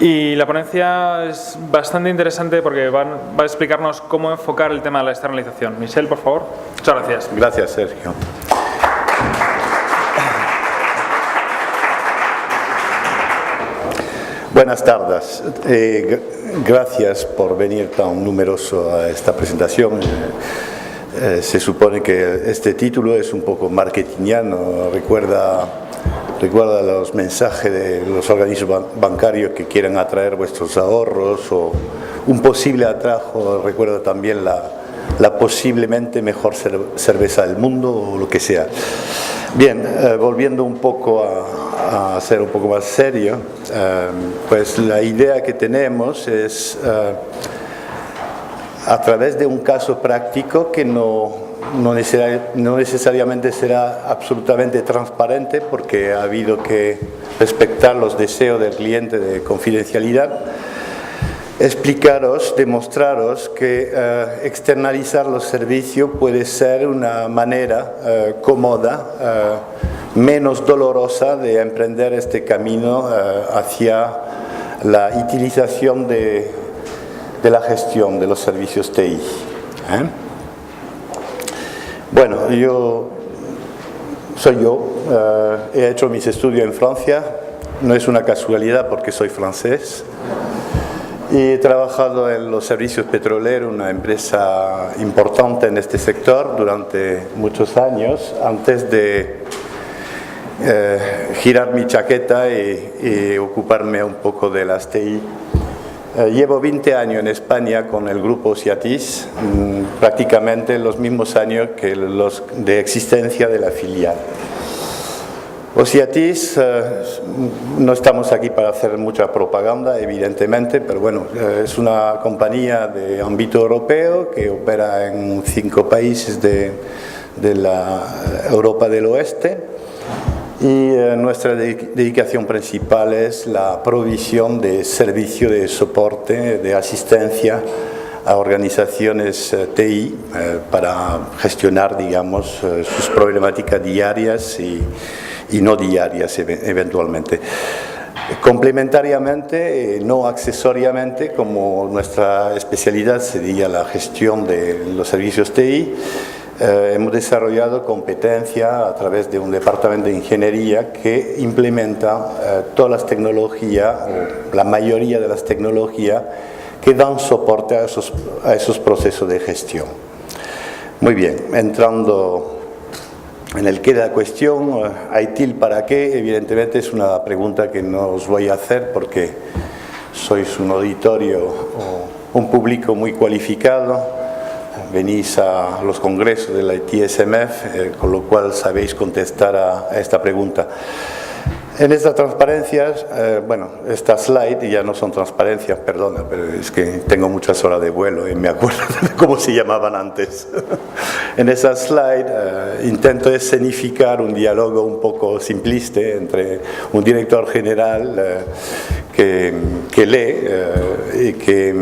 Y la ponencia es bastante interesante porque va a explicarnos cómo enfocar el tema de la externalización. Michel, por favor. Muchas gracias. Gracias, Sergio. Buenas tardes. Gracias por venir tan numeroso a esta presentación. Se supone que este título es un poco marketingiano, recuerda los mensajes de los organismos bancarios que quieran atraer vuestros ahorros, o un posible atrajo, recuerda también la posiblemente mejor cerveza del mundo, o lo que sea. Bien, volviendo un poco a ser un poco más serio, pues la idea que tenemos es, a través de un caso práctico que no necesariamente será absolutamente transparente, porque ha habido que respetar los deseos del cliente de confidencialidad, demostraros que externalizar los servicios puede ser una manera cómoda, menos dolorosa de emprender este camino hacia la utilización de la gestión de los servicios TI. Bueno, soy yo, he hecho mis estudios en Francia, no es una casualidad porque soy francés, y he trabajado en los servicios petroleros, una empresa importante en este sector, durante muchos años, antes de girar mi chaqueta y ocuparme un poco de las TI. Llevo 20 años en España con el grupo Osiatis, prácticamente los mismos años que los de existencia de la filial. Osiatis, no estamos aquí para hacer mucha propaganda, evidentemente, pero bueno, es una compañía de ámbito europeo que opera en 5 países de la Europa del Oeste. Y nuestra dedicación principal es la provisión de servicio de soporte, de asistencia a organizaciones TI para gestionar, digamos, sus problemáticas diarias y no diarias eventualmente. Complementariamente, no accesoriamente, como nuestra especialidad sería la gestión de los servicios TI, hemos desarrollado competencia a través de un departamento de ingeniería que implementa todas las tecnologías, o la mayoría de las tecnologías que dan soporte a esos procesos de gestión. Muy bien, entrando en el qué de la cuestión, ITIL para qué, evidentemente es una pregunta que no os voy a hacer porque sois un auditorio o un público muy cualificado. Venís a los congresos de la ITSMF, con lo cual sabéis contestar a esta pregunta. En estas transparencias, bueno, estas slides ya no son transparencias, perdona, pero es que tengo muchas horas de vuelo y me acuerdo de cómo se llamaban antes. En esas slides intento escenificar un diálogo un poco simplista entre un director general que lee y que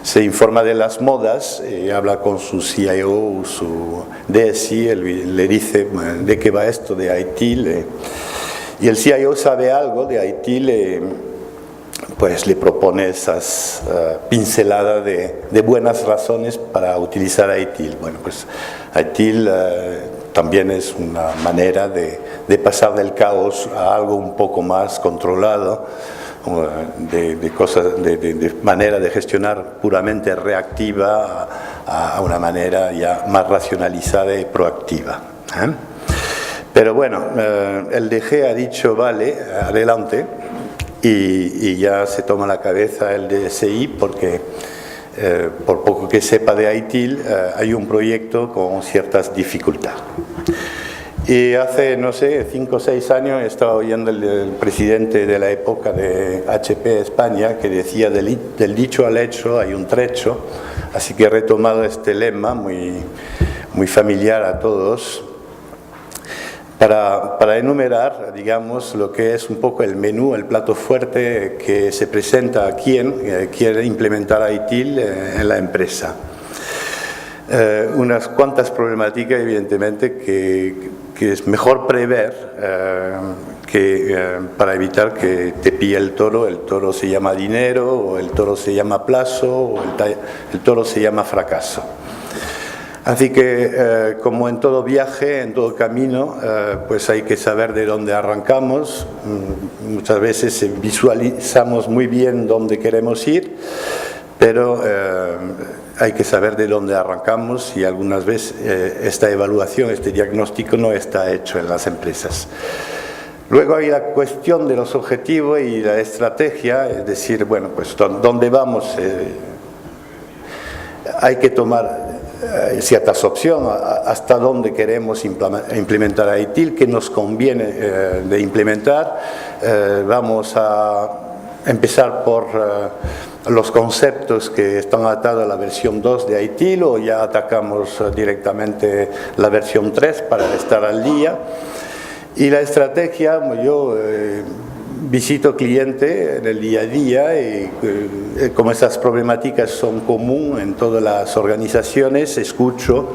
se informa de las modas y habla con su CIO o su DSI, le dice de qué va esto de ITIL. Y el CIO sabe algo de ITIL, pues le propone esas pinceladas de buenas razones para utilizar ITIL. Bueno, pues ITIL también es una manera de pasar del caos a algo un poco más controlado, de manera de gestionar puramente reactiva a una manera ya más racionalizada y proactiva. Pero bueno, el DG ha dicho, vale, adelante, y ya se toma la cabeza el DSI porque, por poco que sepa de ITIL, hay un proyecto con ciertas dificultades. Y hace, no sé, 5 o 6 años estaba oyendo el presidente de la época de HP España que decía del dicho al hecho hay un trecho, así que he retomado este lema muy familiar a todos, para enumerar, digamos, lo que es un poco el menú, el plato fuerte que se presenta a quien quiere implementar ITIL en la empresa. Unas cuantas problemáticas, evidentemente, que que es mejor prever para evitar que te pille el toro se llama dinero, o el toro se llama plazo, o el toro se llama fracaso. Así que, como en todo viaje, en todo camino, pues hay que saber de dónde arrancamos. Muchas veces visualizamos muy bien dónde queremos ir, pero hay que saber de dónde arrancamos, y algunas veces esta evaluación, este diagnóstico no está hecho en las empresas. Luego hay la cuestión de los objetivos y la estrategia, es decir, bueno, pues dónde vamos. Hay que tomar ciertas opciones, hasta dónde queremos implementar ITIL, qué nos conviene de implementar. Vamos a empezar por los conceptos que están atados a la versión 2 de ITIL, o ya atacamos directamente la versión 3 para estar al día. Y la estrategia, yo visito cliente en el día a día, y como esas problemáticas son comunes en todas las organizaciones, escucho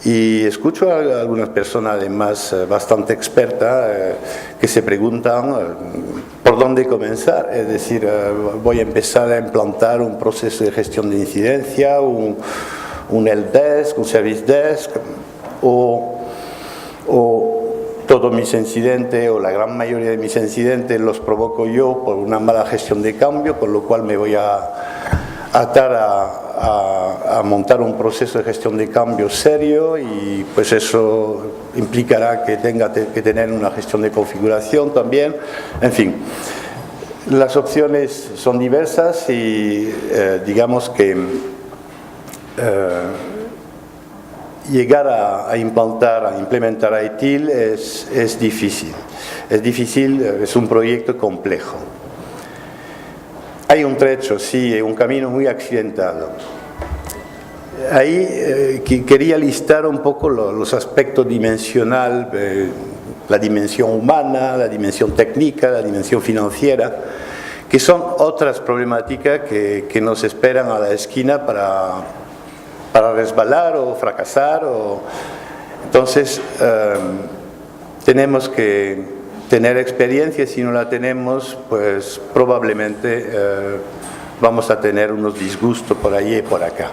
a algunas personas además bastante expertas que se preguntan por dónde comenzar. Es decir, voy a empezar a implantar un proceso de gestión de incidencia, un helpdesk, un service desk, o todos mis incidentes, o la gran mayoría de mis incidentes, los provoco yo por una mala gestión de cambio, con lo cual me voy a atar a montar un proceso de gestión de cambio serio, y pues eso implicará que tenga que tener una gestión de configuración también. En fin, las opciones son diversas, y digamos que llegar a implementar ITIL es difícil. Es un proyecto complejo. Hay un trecho, sí, un camino muy accidentado. Ahí quería listar un poco los aspectos dimensional, la dimensión humana, la dimensión técnica, la dimensión financiera, que son otras problemáticas que nos esperan a la esquina para resbalar o fracasar. Entonces, tenemos que tener experiencia. Si no la tenemos, pues probablemente vamos a tener unos disgustos por allí y por acá.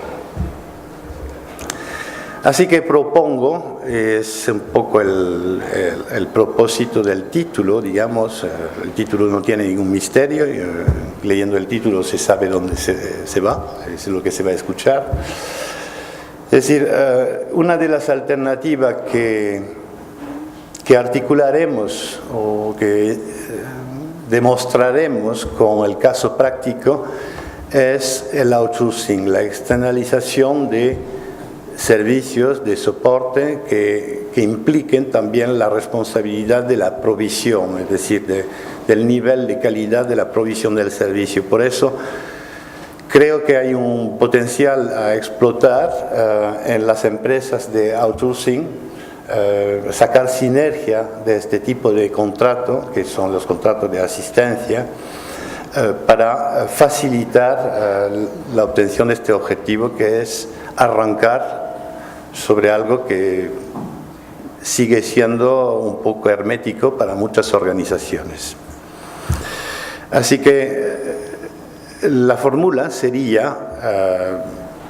Así que propongo, es un poco el propósito del título, digamos. El título no tiene ningún misterio, leyendo el título se sabe dónde se va, es lo que se va a escuchar. Es decir, una de las alternativas que articularemos o que demostraremos con el caso práctico es el outsourcing, la externalización de servicios de soporte que impliquen también la responsabilidad de la provisión, es decir, del nivel de calidad de la provisión del servicio. Por eso creo que hay un potencial a explotar en las empresas de outsourcing, sacar sinergia de este tipo de contrato, que son los contratos de asistencia, para facilitar la obtención de este objetivo, que es arrancar sobre algo que sigue siendo un poco hermético para muchas organizaciones. Así que la fórmula sería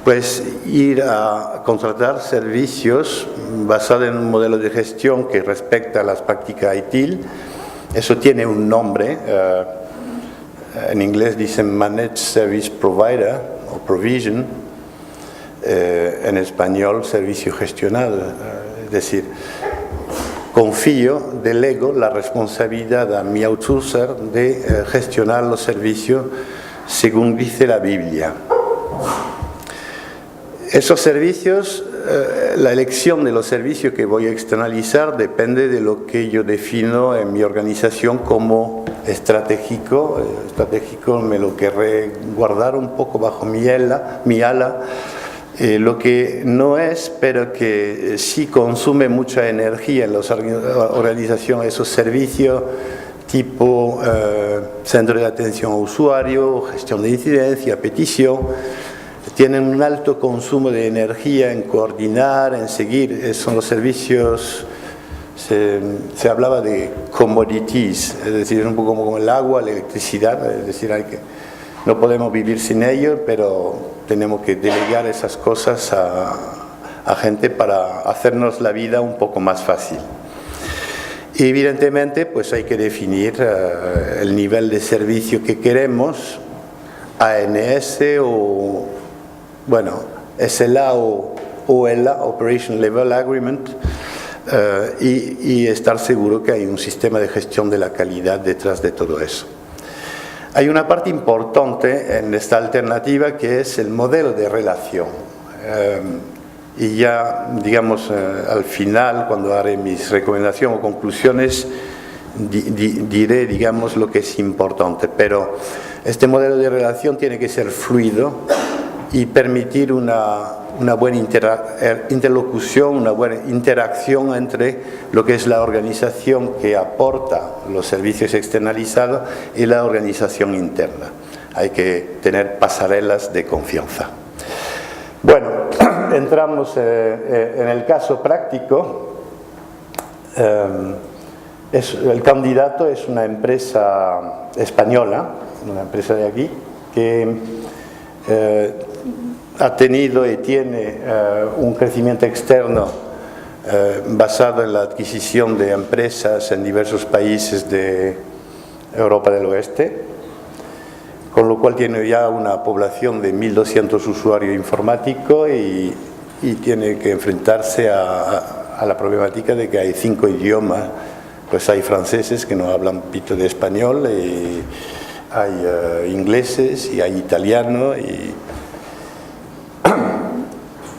pues ir a contratar servicios basados en un modelo de gestión que respecta a las prácticas ITIL. Eso tiene un nombre, en inglés dicen Managed Service Provider o Provision, en español servicio gestionado, es decir, confío, delego la responsabilidad a mi outsourcer de gestionar los servicios según dice la Biblia. Esos servicios, la elección de los servicios que voy a externalizar depende de lo que yo defino en mi organización como estratégico. Estratégico me lo querré guardar un poco bajo mi ala. Lo que no es, pero que sí consume mucha energía en las organizaciones, esos servicios tipo centro de atención a usuario, gestión de incidencia, petición, tienen un alto consumo de energía en coordinar, en seguir. Son los servicios se hablaba de commodities, es decir, un poco como el agua, la electricidad, es decir, no podemos vivir sin ello, pero tenemos que delegar esas cosas a gente para hacernos la vida un poco más fácil. Y evidentemente pues hay que definir el nivel de servicio que queremos, ANS o, bueno, SLA o OLA, Operation Level Agreement, y estar seguro que hay un sistema de gestión de la calidad detrás de todo eso. Hay una parte importante en esta alternativa que es el modelo de relación. Y ya, digamos, al final, cuando haré mis recomendaciones o conclusiones, diré, digamos, lo que es importante. Pero este modelo de relación tiene que ser fluido y permitir una buena interlocución, una buena interacción entre lo que es la organización que aporta los servicios externalizados y la organización interna. Hay que tener pasarelas de confianza. Bueno, entramos en el caso práctico. El candidato es una empresa española, una empresa de aquí, que ha tenido y tiene un crecimiento externo basado en la adquisición de empresas en diversos países de Europa del Oeste, con lo cual tiene ya una población de 1.200 usuarios informáticos y tiene que enfrentarse a la problemática de que hay 5 idiomas. Pues hay franceses que no hablan pito de español, y hay ingleses y hay italianos, y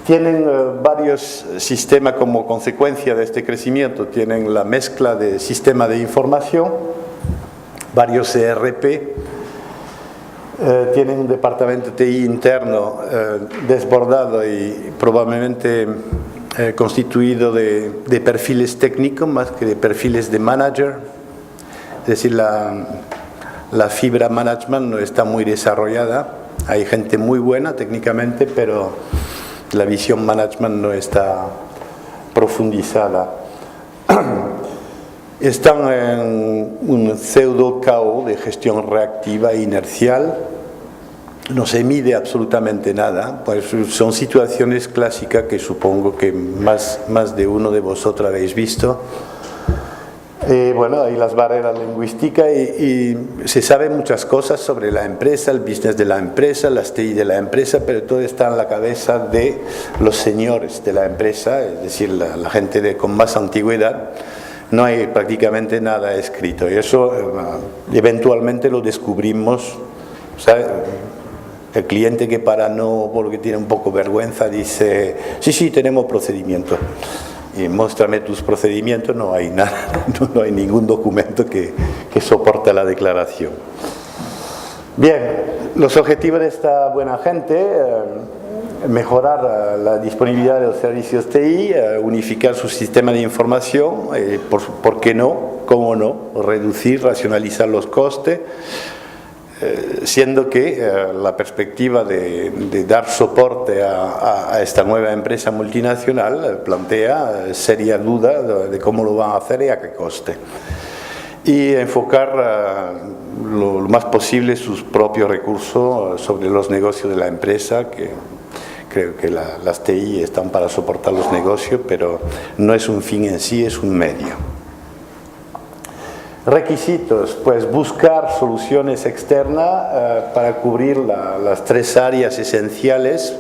tienen varios sistemas como consecuencia de este crecimiento. Tienen la mezcla de sistemas de información, varios ERP, tienen un departamento TI interno desbordado y probablemente constituido de perfiles técnicos más que de perfiles de manager. Es decir, la fibra management no está muy desarrollada. Hay gente muy buena técnicamente, pero la visión management no está profundizada. Están en un pseudo caos de gestión reactiva e inercial. No se mide absolutamente nada. Pues son situaciones clásicas que supongo que más de uno de vosotros habéis visto. Bueno, hay las barreras lingüísticas y se sabe muchas cosas sobre la empresa, el business de la empresa, las TI de la empresa, pero todo está en la cabeza de los señores de la empresa, es decir, la gente con más antigüedad. No hay prácticamente nada escrito, y eso eventualmente lo descubrimos. ¿Sabe? El cliente que porque tiene un poco vergüenza, dice: sí, tenemos procedimientos. Y muéstrame tus procedimientos, no hay nada, no hay ningún documento que soporte la declaración. Bien, los objetivos de esta buena gente: mejorar la disponibilidad de los servicios TI, unificar su sistema de información, ¿por qué no? ¿Cómo no? Reducir, racionalizar los costes, siendo que la perspectiva de dar soporte a esta nueva empresa multinacional plantea seria duda de cómo lo van a hacer y a qué coste. Y enfocar lo más posible sus propios recursos sobre los negocios de la empresa, que creo que las TI están para soportar los negocios, pero no es un fin en sí, es un medio. Requisitos: pues buscar soluciones externas para cubrir las 3 áreas esenciales,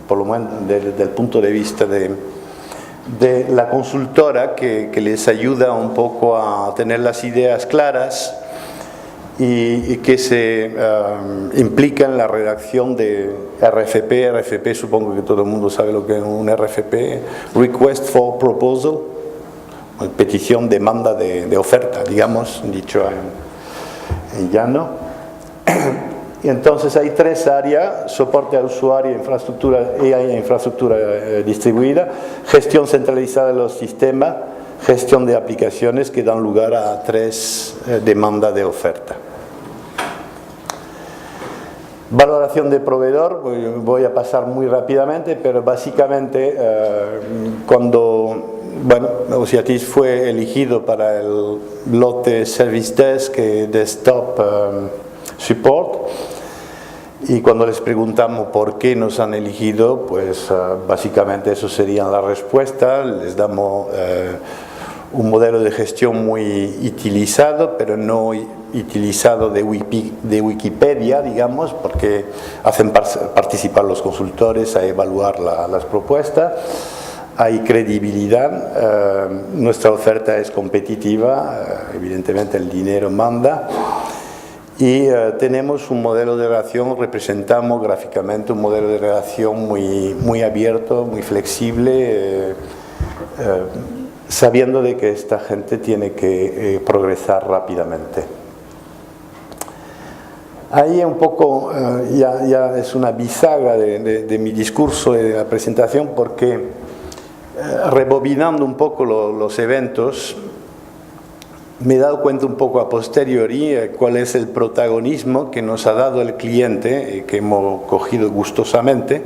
por lo menos desde el punto de vista de la consultora, que les ayuda un poco a tener las ideas claras y que se implica en la redacción de RFP. RFP, supongo que todo el mundo sabe lo que es un RFP, Request for Proposal, petición, demanda de oferta, digamos, dicho en llano. Y entonces hay 3 áreas: soporte al usuario, infraestructura distribuida, gestión centralizada de los sistemas, gestión de aplicaciones, que dan lugar a 3 demandas de oferta. Valoración de proveedor, voy a pasar muy rápidamente, pero básicamente cuando bueno, Ociatis fue elegido para el lote Service Desk Desktop Support, y cuando les preguntamos por qué nos han elegido, pues básicamente eso sería la respuesta. Les damos un modelo de gestión muy utilizado, pero no utilizado de Wikipedia, digamos, porque hacen participar los consultores a evaluar las propuestas. Hay credibilidad, nuestra oferta es competitiva, evidentemente el dinero manda, y tenemos un modelo de relación, representamos gráficamente un modelo de relación muy abierto, muy flexible, sabiendo de que esta gente tiene que progresar rápidamente. Ahí un poco ya es una bisagra de mi discurso, de la presentación, porque rebobinando un poco los eventos, me he dado cuenta un poco a posteriori cuál es el protagonismo que nos ha dado el cliente, que hemos cogido gustosamente,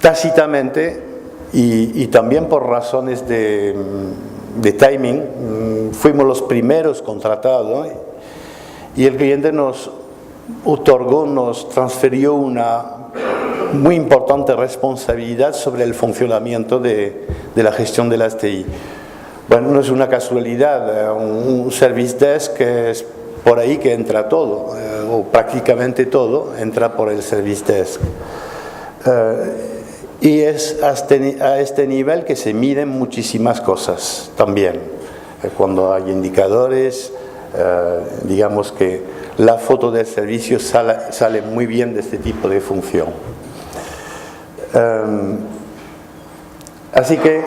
tácitamente y también por razones de timing. Fuimos los primeros contratados y el cliente nos otorgó, nos transfirió una muy importante responsabilidad sobre el funcionamiento de la gestión de las TI. Bueno, no es una casualidad, un service desk es por ahí que entra todo, o prácticamente todo entra por el service desk. Y es a este nivel que se miden muchísimas cosas también. Cuando hay indicadores, digamos que la foto del servicio sale muy bien de este tipo de función. Así que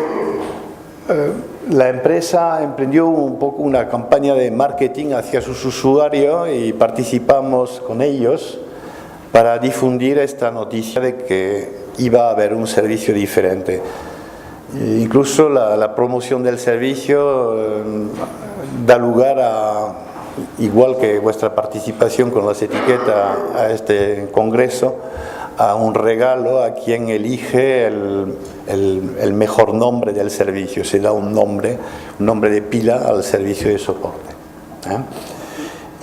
la empresa emprendió un poco una campaña de marketing hacia sus usuarios y participamos con ellos para difundir esta noticia de que iba a haber un servicio diferente. Incluso la promoción del servicio da lugar a, igual que vuestra participación con las etiquetas a este congreso, a un regalo a quien elige el mejor nombre del servicio. Se da un nombre de pila al servicio de soporte.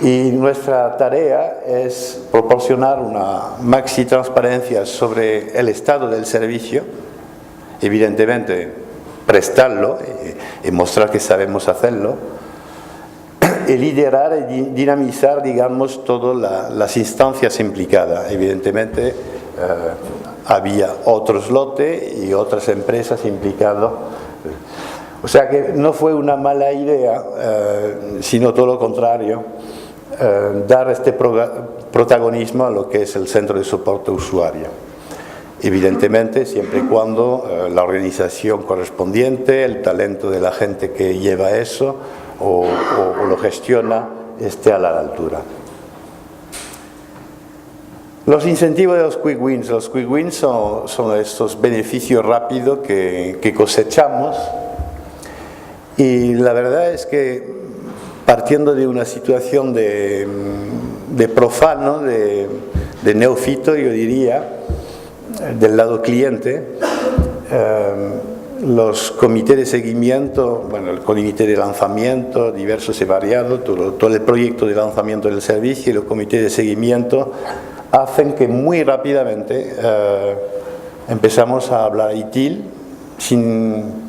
Y nuestra tarea es proporcionar una maxi transparencia sobre el estado del servicio, evidentemente prestarlo y mostrar que sabemos hacerlo, y liderar y dinamizar, digamos, todas las instancias implicadas. Evidentemente había otros lotes y otras empresas implicadas. O sea que no fue una mala idea, sino todo lo contrario, dar este protagonismo a lo que es el centro de soporte usuario. Evidentemente, siempre y cuando la organización correspondiente, el talento de la gente que lleva eso o lo gestiona, esté a la altura. Los incentivos de los quick wins. Los quick wins son estos beneficios rápidos que cosechamos, y la verdad es que partiendo de una situación de profano, de neófito, yo diría, del lado cliente, los comités de seguimiento, bueno, el comité de lanzamiento, diversos y variados, todo el proyecto de lanzamiento del servicio y los comités de seguimiento hacen que muy rápidamente empezamos a hablar ITIL.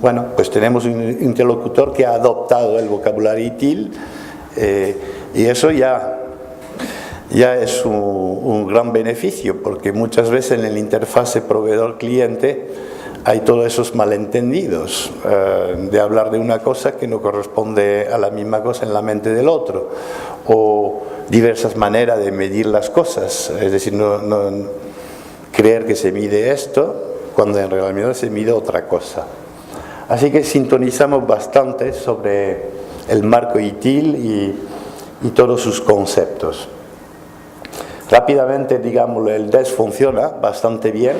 Bueno, pues tenemos un interlocutor que ha adoptado el vocabulario ITIL, y eso ya es un gran beneficio, porque muchas veces en el interfase proveedor-cliente hay todos esos malentendidos de hablar de una cosa que no corresponde a la misma cosa en la mente del otro, o diversas maneras de medir las cosas, es decir, no creer que se mide esto cuando en realidad se mide otra cosa. Así que sintonizamos bastante sobre el marco ITIL y todos sus conceptos. Rápidamente, digamos, el DES funciona bastante bien,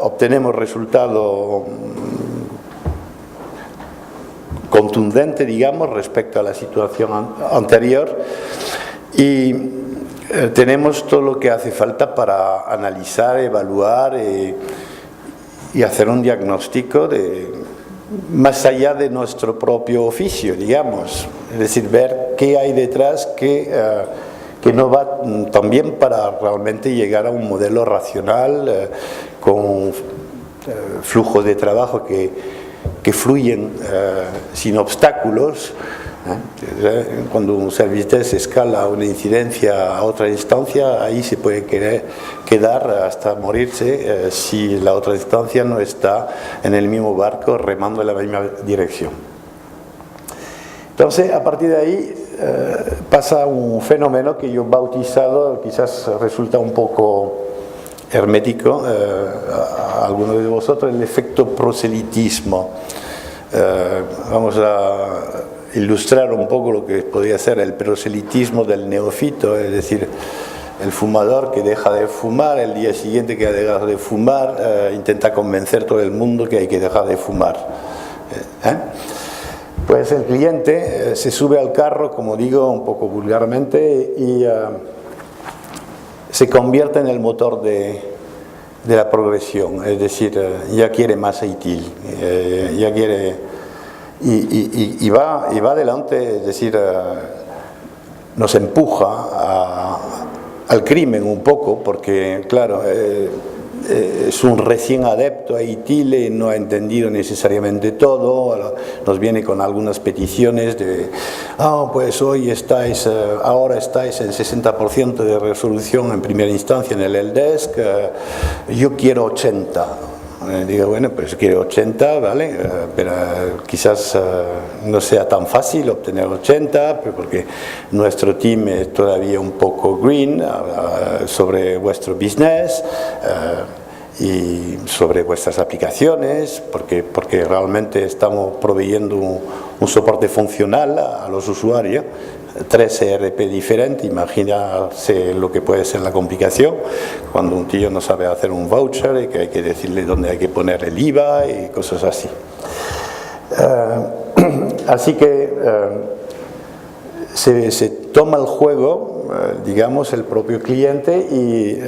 obtenemos resultados contundentes, digamos, respecto a la situación anterior, y tenemos todo lo que hace falta para analizar, evaluar y hacer un diagnóstico más allá de nuestro propio oficio, digamos. Es decir, ver qué hay detrás que no va también para realmente llegar a un modelo racional con flujos de trabajo que fluyen sin obstáculos. Cuando un service desk escala una incidencia a otra instancia, ahí se puede quedar hasta morirse si la otra instancia no está en el mismo barco remando en la misma dirección. Entonces, a partir de ahí pasa un fenómeno que yo he bautizado, quizás resulta un poco hermético a algunos de vosotros, el efecto proselitismo. Vamos a ilustrar un poco lo que podría ser el proselitismo del neófito, es decir, el fumador que deja de fumar, el día siguiente que ha dejado de fumar, intenta convencer a todo el mundo que hay que dejar de fumar. Pues el cliente se sube al carro, como digo un poco vulgarmente, y se convierte en el motor de la progresión, es decir, ya quiere más ITIL, ya quiere... Y va adelante, es decir, nos empuja al crimen un poco, porque claro, es un recién adepto a ITIL, no ha entendido necesariamente todo, nos viene con algunas peticiones de pues hoy ahora estáis en 60% de resolución en primera instancia en el helpdesk, yo quiero 80. Digo, bueno, pues quiero 80, ¿vale? Pero quizás no sea tan fácil obtener 80, porque nuestro team es todavía un poco green sobre vuestro business y sobre vuestras aplicaciones, porque realmente estamos proveyendo un soporte funcional a los usuarios. 3 ERP diferentes, imagínate lo que puede ser la complicación cuando un tío no sabe hacer un voucher y que hay que decirle dónde hay que poner el IVA y cosas así. Así que se toma el juego, digamos, el propio cliente, y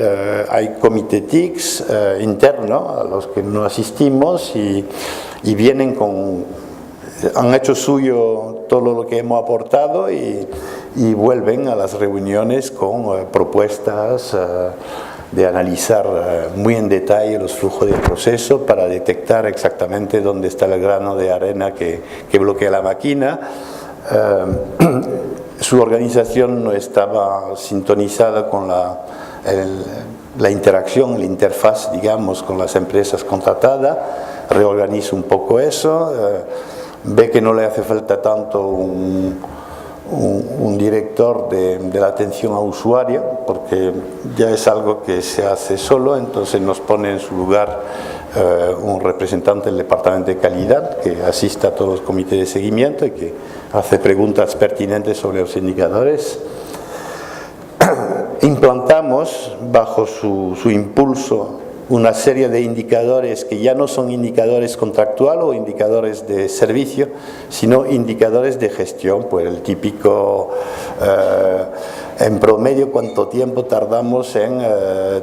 hay comité TICs interno a los que no asistimos y vienen han hecho suyo todo lo que hemos aportado y vuelven a las reuniones con propuestas de analizar muy en detalle los flujos del proceso para detectar exactamente dónde está el grano de arena que bloquea la máquina. Su organización no estaba sintonizada con la interacción, la interfaz, digamos, con las empresas contratadas. Reorganiza un poco eso. Ve que no le hace falta tanto un director de la atención a usuario, porque ya es algo que se hace solo, entonces nos pone en su lugar un representante del departamento de calidad que asista a todos los comités de seguimiento y que hace preguntas pertinentes sobre los indicadores. Implantamos bajo su impulso una serie de indicadores que ya no son indicadores contractuales o indicadores de servicio, sino indicadores de gestión, pues el típico en promedio cuánto tiempo tardamos en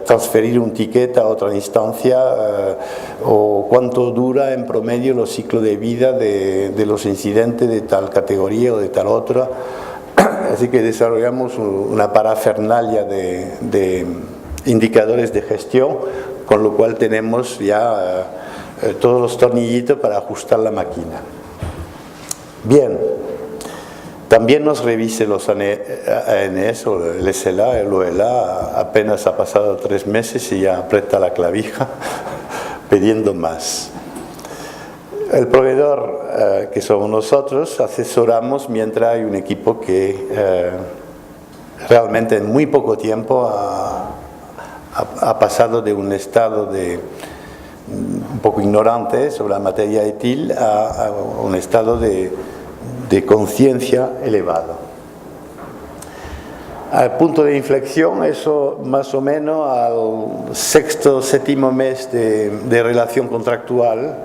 transferir un ticket a otra instancia o cuánto dura en promedio los ciclos de vida de los incidentes de tal categoría o de tal otra. Así que desarrollamos una parafernalia de indicadores de gestión, con lo cual tenemos ya todos los tornillitos para ajustar la máquina. Bien, también nos revise los ANS o el SLA, el OLA, apenas ha pasado 3 meses y ya aprieta la clavija pidiendo más. El proveedor, que somos nosotros, asesoramos mientras hay un equipo que realmente en muy poco tiempo ha pasado de un estado un poco ignorante sobre la materia ITIL a un estado de conciencia elevado. Al punto de inflexión, eso más o menos al 6º, 7º mes de relación contractual,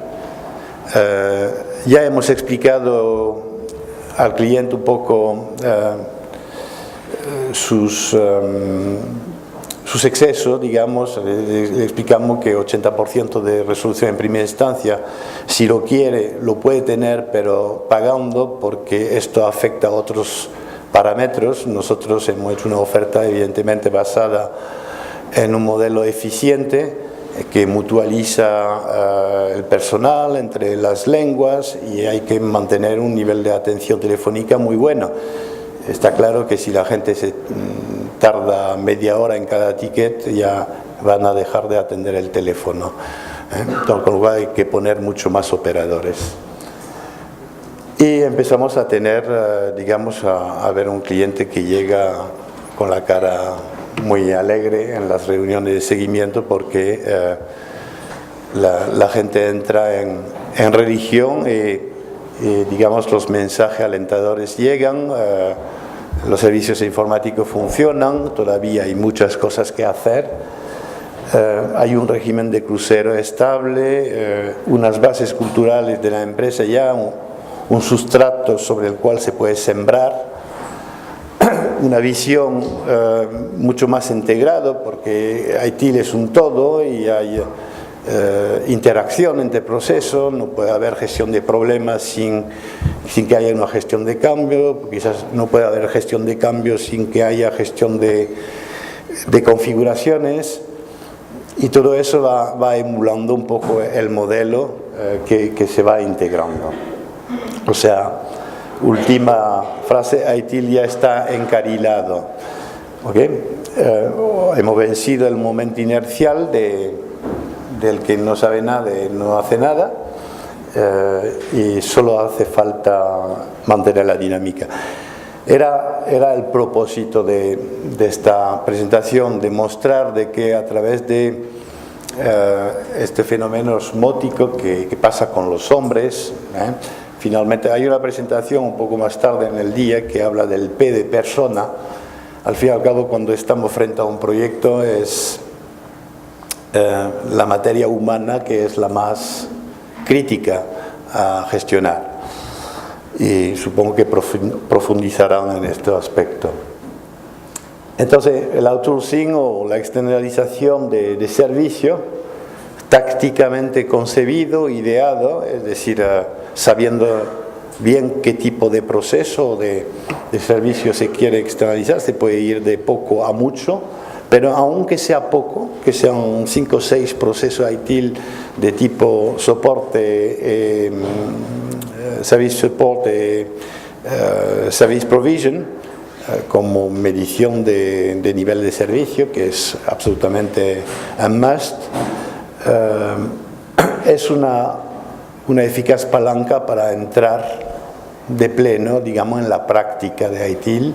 ya hemos explicado al su sus excesos, digamos, le explicamos que 80% de resolución en primera instancia, si lo quiere, lo puede tener, pero pagando, porque esto afecta a otros parámetros. Nosotros hemos hecho una oferta evidentemente basada en un modelo eficiente que mutualiza el personal entre las lenguas, y hay que mantener un nivel de atención telefónica muy bueno. Está claro que si la gente se tarda media hora en cada ticket, ya van a dejar de atender el teléfono. Entonces, con lo cual hay que poner mucho más operadores. Y empezamos a tener, digamos, a ver un cliente que llega con la cara muy alegre en las reuniones de seguimiento, porque la gente entra en religión y, digamos, los mensajes alentadores llegan, los servicios informáticos funcionan, todavía hay muchas cosas que hacer, hay un régimen de crucero estable, unas bases culturales de la empresa ya, un sustrato sobre el cual se puede sembrar, una visión mucho más integrada, porque ITIL es un todo y hay interacción entre procesos, no puede haber gestión de problemas sin que haya una gestión de cambio, quizás no puede haber gestión de cambio sin que haya gestión de configuraciones, y todo eso va emulando un poco el modelo que se va integrando. O sea, última frase, ITIL ya está encarrilado. ¿Okay? Hemos vencido el momento inercial del que no sabe nada y no hace nada, y solo hace falta mantener la dinámica. Era el propósito de esta presentación, demostrar de que a través de este fenómeno osmótico que pasa con los hombres, finalmente hay una presentación un poco más tarde en el día que habla del P de persona. Al fin y al cabo, cuando estamos frente a un proyecto, es la materia humana que es la más crítica a gestionar, y supongo que profundizarán en este aspecto. Entonces, el outsourcing o la externalización de servicio, tácticamente concebido, ideado, es decir, sabiendo bien qué tipo de proceso o de servicio se quiere externalizar, se puede ir de poco a mucho, pero aunque sea poco, que sean 5 o 6 procesos ITIL de tipo soporte, service support, service provision, como medición de nivel de servicio, que es absolutamente un must, es una eficaz palanca para entrar de pleno, digamos, en la práctica de ITIL,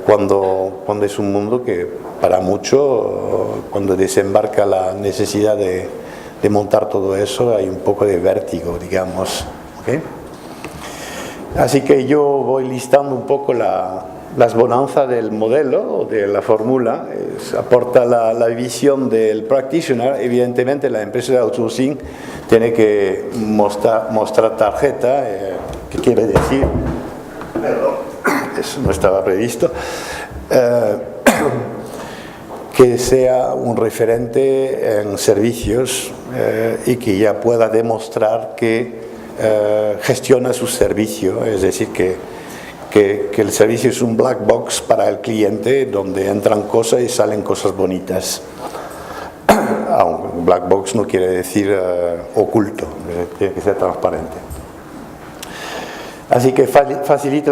cuando es un mundo que para mucho, cuando desembarca la necesidad de montar todo eso, hay un poco de vértigo, digamos. ¿Okay? Así que yo voy listando un poco las bonanzas del modelo o de la fórmula. Aporta la visión del practitioner. Evidentemente la empresa de outsourcing tiene que mostrar tarjeta, ¿qué quiere decir? Perdón, eso no estaba previsto. Que sea un referente en servicios y que ya pueda demostrar que gestiona su servicio, es decir, que el servicio es un black box para el cliente donde entran cosas y salen cosas bonitas. Aunque black box no quiere decir oculto, tiene que ser transparente. Así que facilita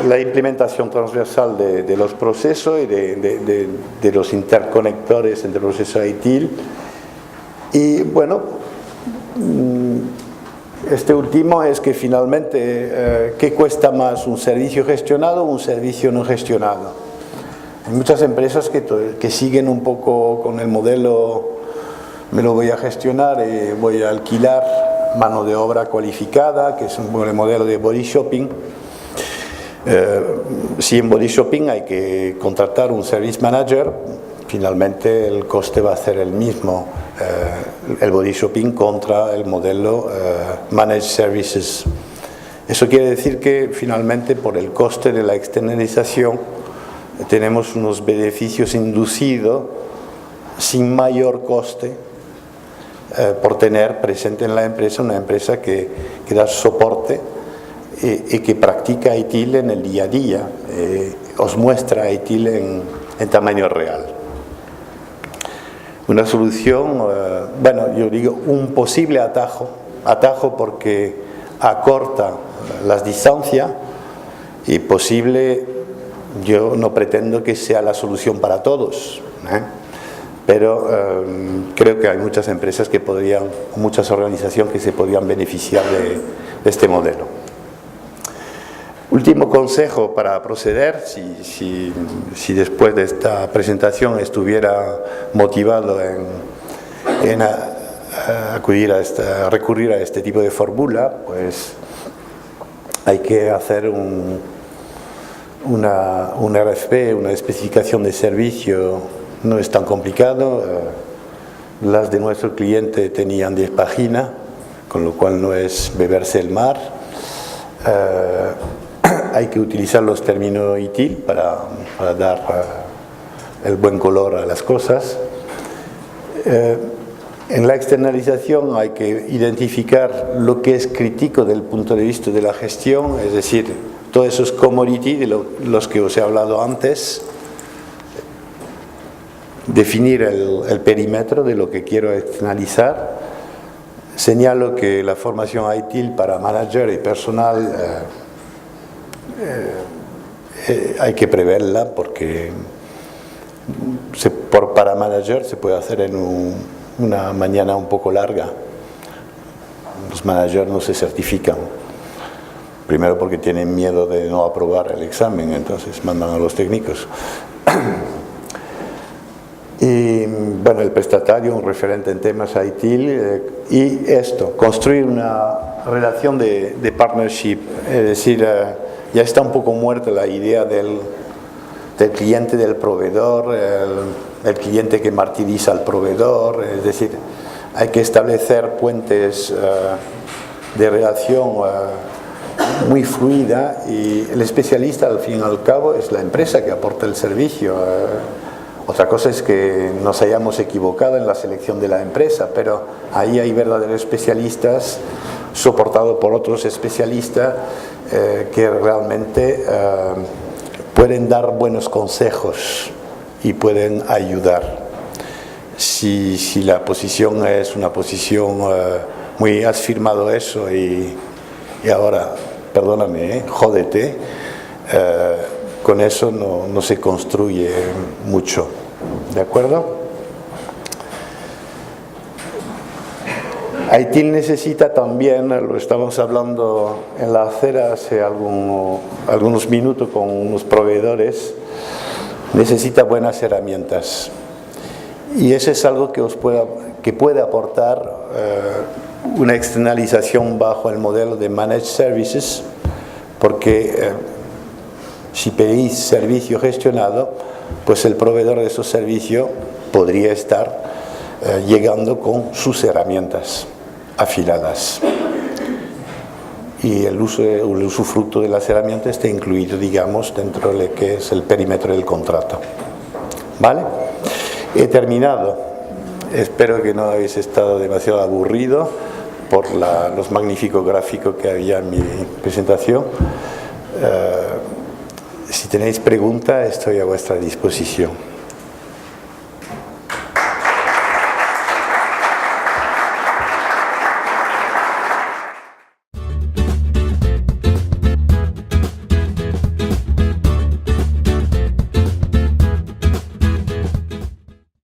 la implementación transversal de los procesos y de los interconectores entre procesos ITIL. Y bueno, este último es que finalmente, ¿qué cuesta más? ¿Un servicio gestionado o un servicio no gestionado? Hay muchas empresas que siguen un poco con el modelo, me lo voy a gestionar y voy a alquilar mano de obra cualificada, que es el modelo de body shopping. Si en body shopping hay que contratar un service manager, finalmente el coste va a ser el mismo, el body shopping contra el modelo managed services. Eso quiere decir que finalmente por el coste de la externalización tenemos unos beneficios inducidos sin mayor coste por tener presente en la empresa una empresa que da soporte y que practica ITIL en el día a día, os muestra ITIL en tamaño real. Una solución, bueno, yo digo un posible atajo porque acorta las distancias, y posible, yo no pretendo que sea la solución para todos, pero creo que hay muchas empresas que podrían, muchas organizaciones que se podrían beneficiar de este modelo. Último consejo para proceder, si después de esta presentación estuviera motivado en recurrir a este tipo de fórmula, pues hay que hacer un RFP, una especificación de servicio. No es tan complicado. Las de nuestro cliente tenían 10 páginas, con lo cual no es beberse el mar. Hay que utilizar los términos ITIL para dar el buen color a las cosas. En la externalización hay que identificar lo que es crítico desde el punto de vista de la gestión, es decir, todos esos commodities de los que os he hablado antes, definir el perímetro de lo que quiero externalizar. Señalo que la formación ITIL para manager y personal hay que preverla porque para manager se puede hacer en una mañana un poco larga. Los managers no se certifican, primero porque tienen miedo de no aprobar el examen, entonces mandan a los técnicos. Y bueno, el prestatario, un referente en temas ITIL, y esto, construir una relación de partnership, es decir, ya está un poco muerta la idea del cliente del proveedor, el cliente que martiriza al proveedor, es decir, hay que establecer puentes de relación muy fluida, y el especialista al fin y al cabo es la empresa que aporta el servicio. Otra cosa es que nos hayamos equivocado en la selección de la empresa, pero ahí hay verdaderos especialistas soportados por otros especialistas que realmente pueden dar buenos consejos y pueden ayudar. Si la posición es una posición muy, has firmado eso y ahora, perdóname, jódete, con eso no se construye mucho, ¿de acuerdo? ITIL necesita también, lo estábamos hablando en la acera hace algunos minutos con unos proveedores, necesita buenas herramientas. Y eso es algo que puede aportar una externalización bajo el modelo de Managed Services, porque si pedís servicio gestionado, pues el proveedor de esos servicios podría estar llegando con sus herramientas afiladas. Y el usufructo de las herramientas está incluido, digamos, dentro de lo que es el perímetro del contrato. ¿Vale? He terminado. Espero que no habéis estado demasiado aburrido por los magníficos gráficos que había en mi presentación. Si tenéis preguntas, estoy a vuestra disposición.